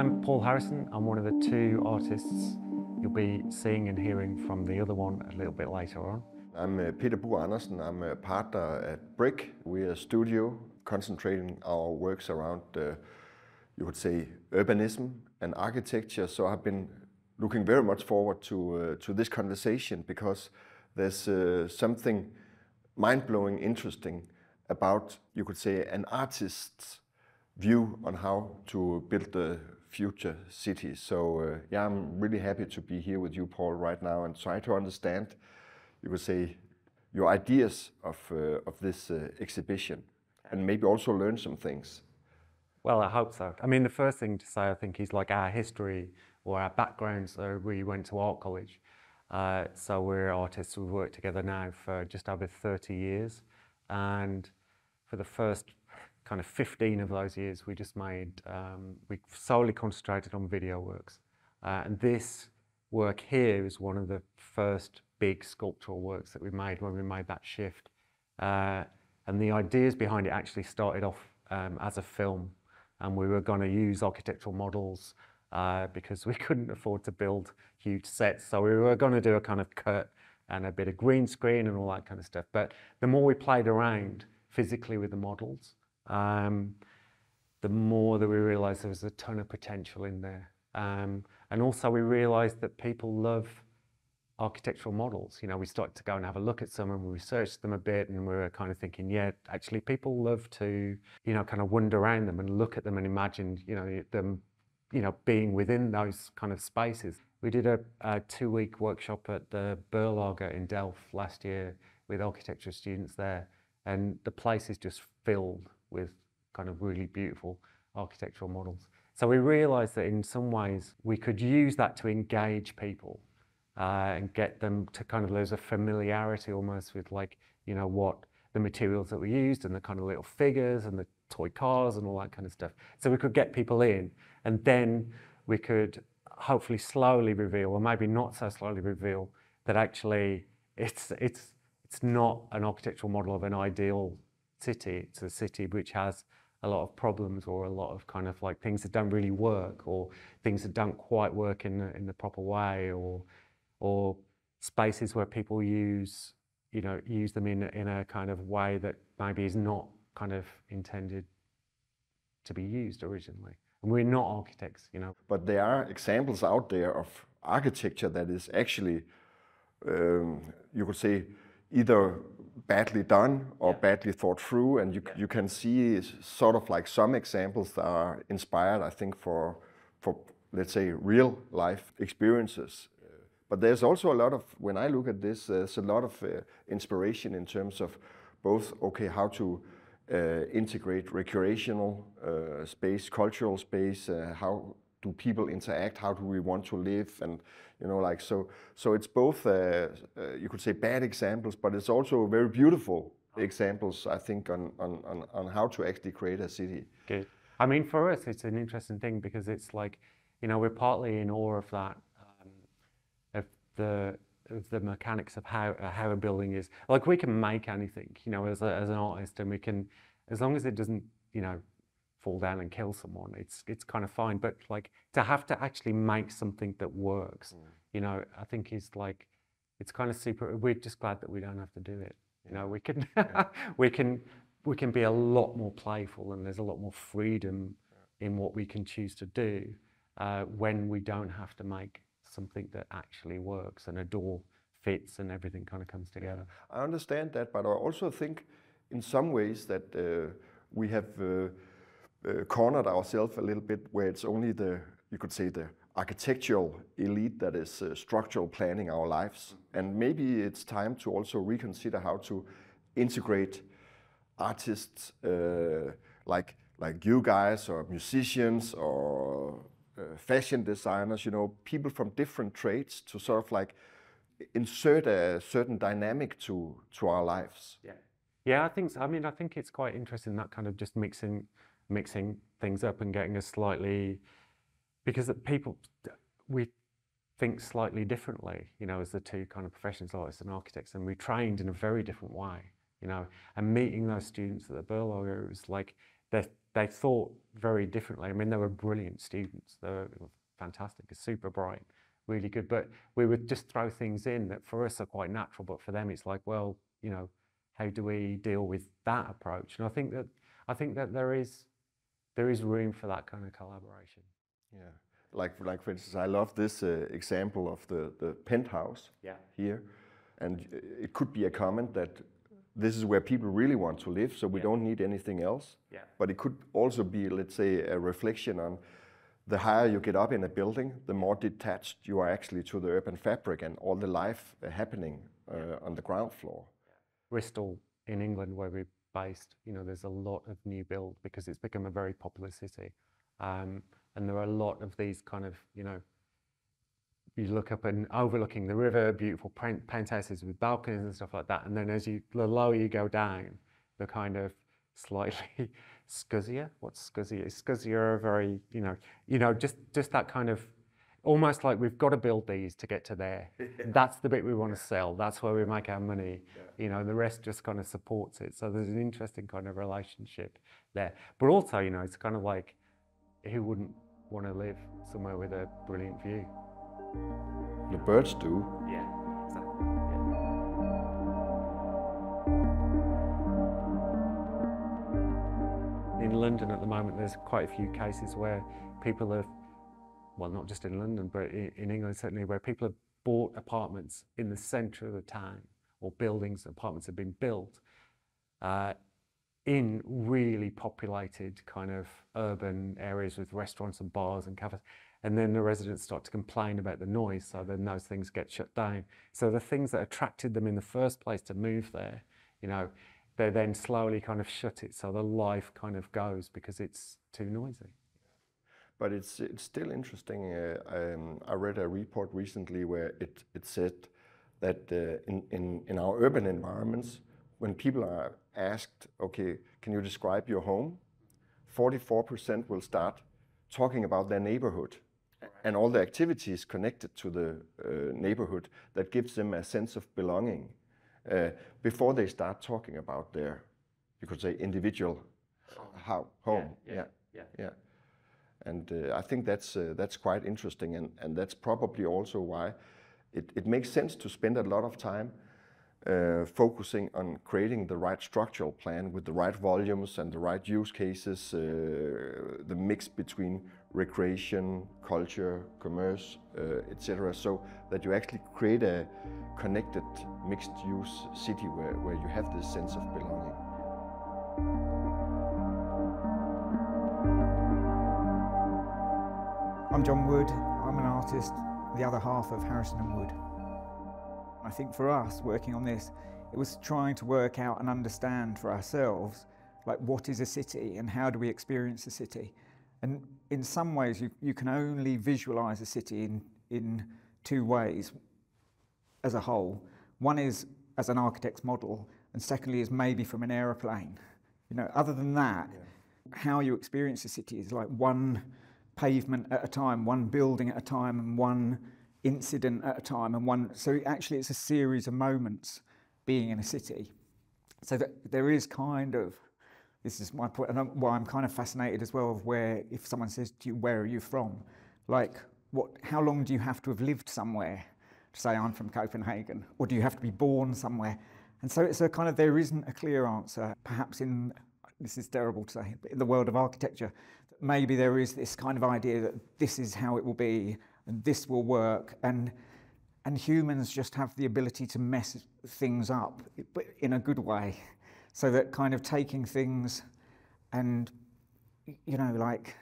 I'm Paul Harrison. I'm one of the two artists you'll be seeing and hearing from the other one a little bit later on. I'm Peter Bur Andersen. I'm a partner at Briq. We're a studio concentrating our works around, you would say, urbanism and architecture. So I've been looking very much forward to this conversation because there's something mind-blowing, interesting about, you could say, an artist's view on how to build the future cities. So yeah, I'm really happy to be here with you, Paul, right now and try to understand, you could say, your ideas of this exhibition and maybe also learn some things. Well, I hope so. I mean, the first thing to say, I think, is like our history or our background. So we went to art college. So we're artists who've worked together now for just over 30 years. And for the first kind of 15 of those years, we just made, we solely concentrated on video works. And this work here is one of the first big sculptural works that we made when we made that shift. And the ideas behind it actually started off as a film. And we were going to use architectural models because we couldn't afford to build huge sets. So we were going to do a kind of cut and a bit of green screen and all that kind of stuff. But the more we played around physically with the models, the more that we realized there was a ton of potential in there. And also we realized that people love architectural models. You know, we started to go and have a look at some and we researched them a bit and we were kind of thinking, yeah, actually people love to, you know, kind of wander around them and look at them and imagine, you know, them, you know, being within those kind of spaces. We did a 2-week workshop at the Berlage in Delft last year with architecture students there, and the place is just filled with kind of really beautiful architectural models. So we realized that in some ways we could use that to engage people and get them to kind of, there's a familiarity almost with, like, you know, what the materials that we used and the kind of little figures and the toy cars and all that kind of stuff. So we could get people in, and then we could hopefully slowly reveal, or maybe not so slowly reveal, that actually it's not an architectural model of an ideal city. It's a city which has a lot of problems, or a lot of kind of like things that don't really work, or things that don't quite work in the proper way, or spaces where people use them in a kind of way that maybe is not kind of intended to be used originally. And we're not architects, you know. But there are examples out there of architecture that is actually, you could say, either badly done or badly thought through, and you can see sort of like some examples that are inspired, I think, for let's say real life experiences. But there's also a lot of, when I look at this, there's a lot of inspiration in terms of both, okay, how to integrate recreational space, cultural space, how do people interact, how do we want to live, and you know, like, so it's both you could say bad examples, but it's also very beautiful examples, I think, on how to actually create a city. Good. I mean, for us it's an interesting thing because it's like, you know, we're partly in awe of that, of the mechanics of how a building is. Like, we can make anything, you know, as an artist, and we can, as long as it doesn't, you know, fall down and kill someone, it's kind of fine. But like, to have to actually make something that works, you know, I think is like, it's kind of super. We're just glad that we don't have to do it. You know, we can we can be a lot more playful, and there's a lot more freedom in what we can choose to do when we don't have to make something that actually works and a door fits and everything kind of comes together. I understand that, but I also think in some ways that we have cornered ourselves a little bit, where it's only the, you could say, the architectural elite that is structural planning our lives. And maybe it's time to also reconsider how to integrate artists like you guys, or musicians, or fashion designers, you know, people from different trades, to sort of like insert a certain dynamic to our lives. Yeah, I think so. I mean, I think it's quite interesting, that kind of just mixing things up and getting a slightly, because people, we think slightly differently, you know, as the two kind of professions, artists and architects, and we trained in a very different way, you know. And meeting those students at the Berlage, it was like they thought very differently. I mean, they were brilliant students. They were fantastic, super bright, really good. But we would just throw things in that for us are quite natural, but for them it's like, well, you know, how do we deal with that approach? And I think that there is room for that kind of collaboration. Yeah, like for instance, I love this example of the penthouse here, and it could be a comment that this is where people really want to live, so we don't need anything else. Yeah. But it could also be, let's say, a reflection on the higher you get up in a building, the more detached you are actually to the urban fabric and all the life happening on the ground floor. Bristol in England, where we're based, you know, there's a lot of new build because it's become a very popular city. And there are a lot of these kind of, you know, you look up and overlooking the river, beautiful penthouses with balconies and stuff like that. And then as the lower you go down, the kind of slightly scuzzier. What's scuzzier? Scuzzier are very, you know, just that kind of, almost like we've got to build these to get to there. That's the bit we want to sell. That's where we make our money. You know, the rest just kind of supports it. So there's an interesting kind of relationship there. But also, you know, it's kind of like, who wouldn't want to live somewhere with a brilliant view? The birds do. Yeah, exactly. Yeah. In London at the moment, there's quite a few cases where people have, well, not just in London, but in England certainly, where people have bought apartments in the centre of the town, or buildings, apartments have been built in really populated kind of urban areas with restaurants and bars and cafes. And then the residents start to complain about the noise, so then those things get shut down. So the things that attracted them in the first place to move there, you know, they then slowly kind of shut it, so the life kind of goes because it's too noisy. But it's still interesting. I read a report recently where it said that in our urban environments, when people are asked, okay, can you describe your home? 44% will start talking about their neighborhood and all the activities connected to the neighborhood that gives them a sense of belonging before they start talking about their, you could say, individual home. Yeah. And I think that's quite interesting, and that's probably also why it makes sense to spend a lot of time focusing on creating the right structural plan with the right volumes and the right use cases, the mix between recreation, culture, commerce, etc., so that you actually create a connected, mixed-use city where you have this sense of belonging. I'm John Wood. I'm an artist, the other half of Harrison and Wood. I think for us, working on this, it was trying to work out and understand for ourselves, like, what is a city and how do we experience a city? And in some ways, you can only visualize a city in two ways as a whole. One is as an architect's model, and secondly is maybe from an aeroplane. You know, other than that, how you experience a city is like one pavement at a time, one building at a time, and one incident at a time, and so actually it's a series of moments being in a city. So that there is kind of, this is my point, and why I'm kind of fascinated as well of where, if someone says to you, where are you from? Like, how long do you have to have lived somewhere to say I'm from Copenhagen? Or do you have to be born somewhere? And so it's a kind of, there isn't a clear answer, perhaps in, this is terrible to say, but in the world of architecture, maybe there is this kind of idea that this is how it will be, and this will work, and humans just have the ability to mess things up, but in a good way. So that kind of taking things and, you know, like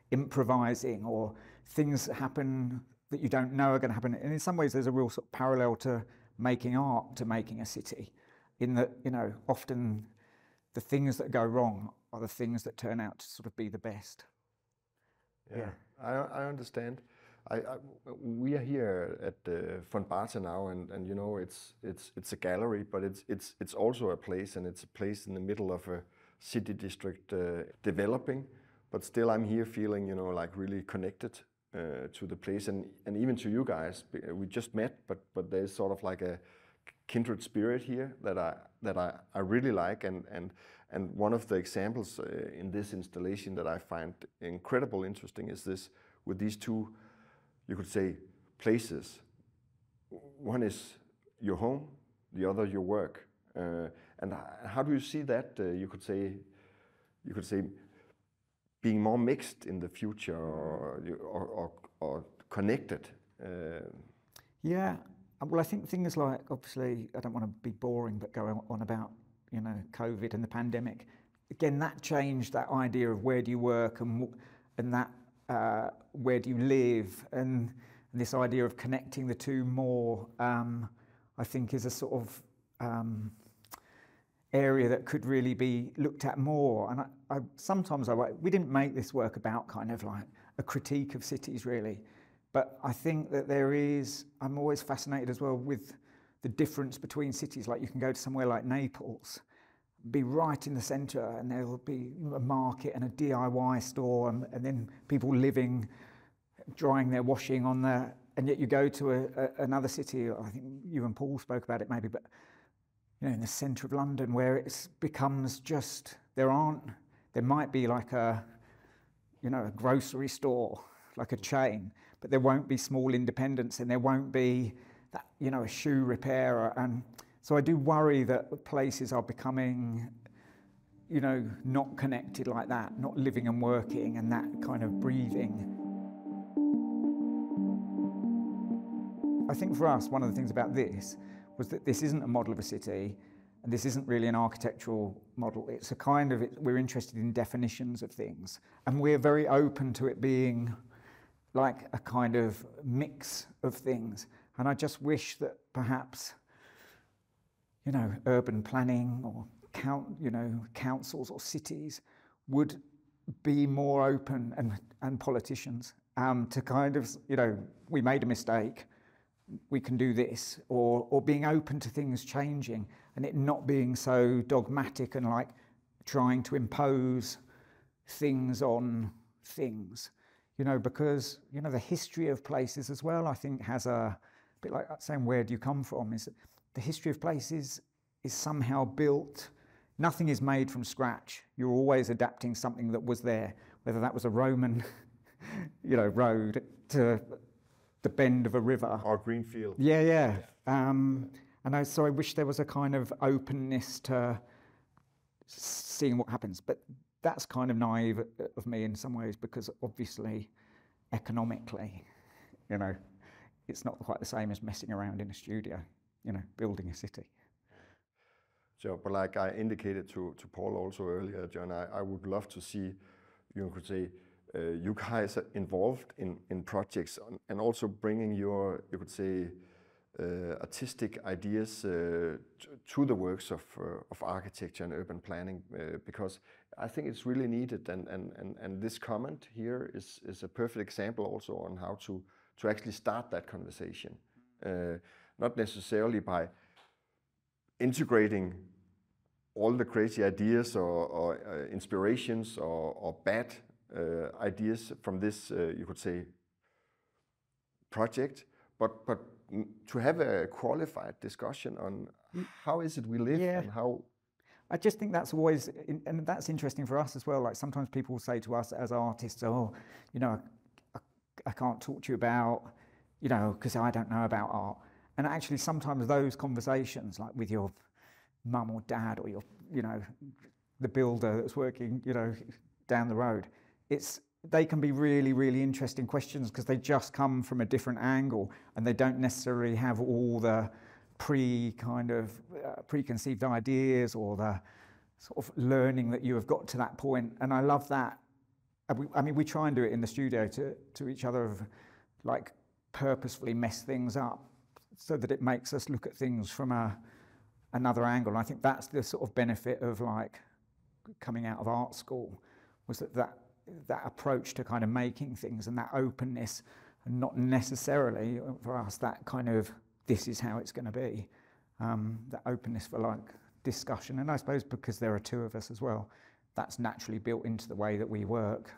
improvising, or things that happen that you don't know are going to happen. And in some ways there's a real sort of parallel to making art, to making a city, in that, you know, often the things that go wrong are the things that turn out to sort of be the best. Yeah. I understand. We are here at the Font Barthe now, and you know, it's a gallery, but it's also a place, and it's a place in the middle of a city district developing. But still, I'm here feeling, you know, like really connected to the place, and even to you guys. We just met, but there's sort of like a kindred spirit here that I really like, and one of the examples in this installation that I find incredible interesting is this with these two, you could say, places. One is your home, the other your work, and how do you see that? You could say being more mixed in the future, or connected. Yeah, well, I think things like, obviously, I don't want to be boring, but go on about, you know, COVID and the pandemic. Again, that changed that idea of where do you work and that where do you live, and this idea of connecting the two more, I think is a sort of area that could really be looked at more. And I sometimes we didn't make this work about kind of like a critique of cities really, but I think that I'm always fascinated as well with the difference between cities. Like you can go to somewhere like Naples, be right in the centre, and there will be a market and a DIY store, and then people living, drying their washing on there. And yet you go to another city, I think you and Paul spoke about it maybe, but you know, in the centre of London, where it becomes just, there might be like a grocery store, like a chain, but there won't be small independents, and there won't be that, you know, a shoe repairer. And so I do worry that places are becoming, you know, not connected like that, not living and working and that kind of breathing. I think for us, one of the things about this was that this isn't a model of a city, and this isn't really an architectural model. It's a kind of, we're interested in definitions of things, and we're very open to it being like a kind of mix of things. And I just wish that perhaps, you know, urban planning or councils or cities would be more open, and politicians, to kind of, you know, we made a mistake, we can do this, or being open to things changing, and it not being so dogmatic and like trying to impose things on things, you know, because, you know, the history of places as well, I think, has a bit like saying, where do you come from? Is that the history of places is somehow built, nothing is made from scratch. You're always adapting something that was there, whether that was a Roman, you know, road to the bend of a river. Or greenfield. Yeah. So I wish there was a kind of openness to seeing what happens. But that's kind of naive of me in some ways, because obviously, economically, you know, it's not quite the same as messing around in a studio, you know, building a city. So, but like I indicated to Paul also earlier, John, I would love to see, you could say, you guys are involved in projects and also bringing your, you could say, artistic ideas to the works of architecture and urban planning, because I think it's really needed, and this comment here is a perfect example also on how to actually start that conversation, not necessarily by integrating all the crazy ideas or inspirations or bad ideas from this, you could say, project, but to have a qualified discussion on how is it we live, and how. I just think that's always, and that's interesting for us as well. Like sometimes people will say to us as artists, oh, you know, I can't talk to you about, you know, because I don't know about art. And actually sometimes those conversations, like with your mum or dad or your, you know, the builder that's working, you know, down the road, they can be really, really interesting questions, because they just come from a different angle, and they don't necessarily have all the preconceived ideas or the sort of learning that you have got to that point. And I love that. I mean, we try and do it in the studio to each other, of like purposefully mess things up so that it makes us look at things from another angle. And I think that's the sort of benefit of like coming out of art school, was that approach to kind of making things and that openness, and not necessarily for us that kind of, this is how it's going to be, that openness for like discussion. And I suppose because there are two of us as well, that's naturally built into the way that we work.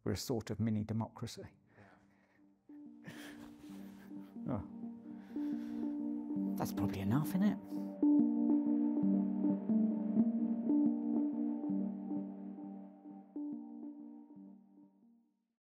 We're a sort of mini democracy. Oh. That's probably enough, isn't it?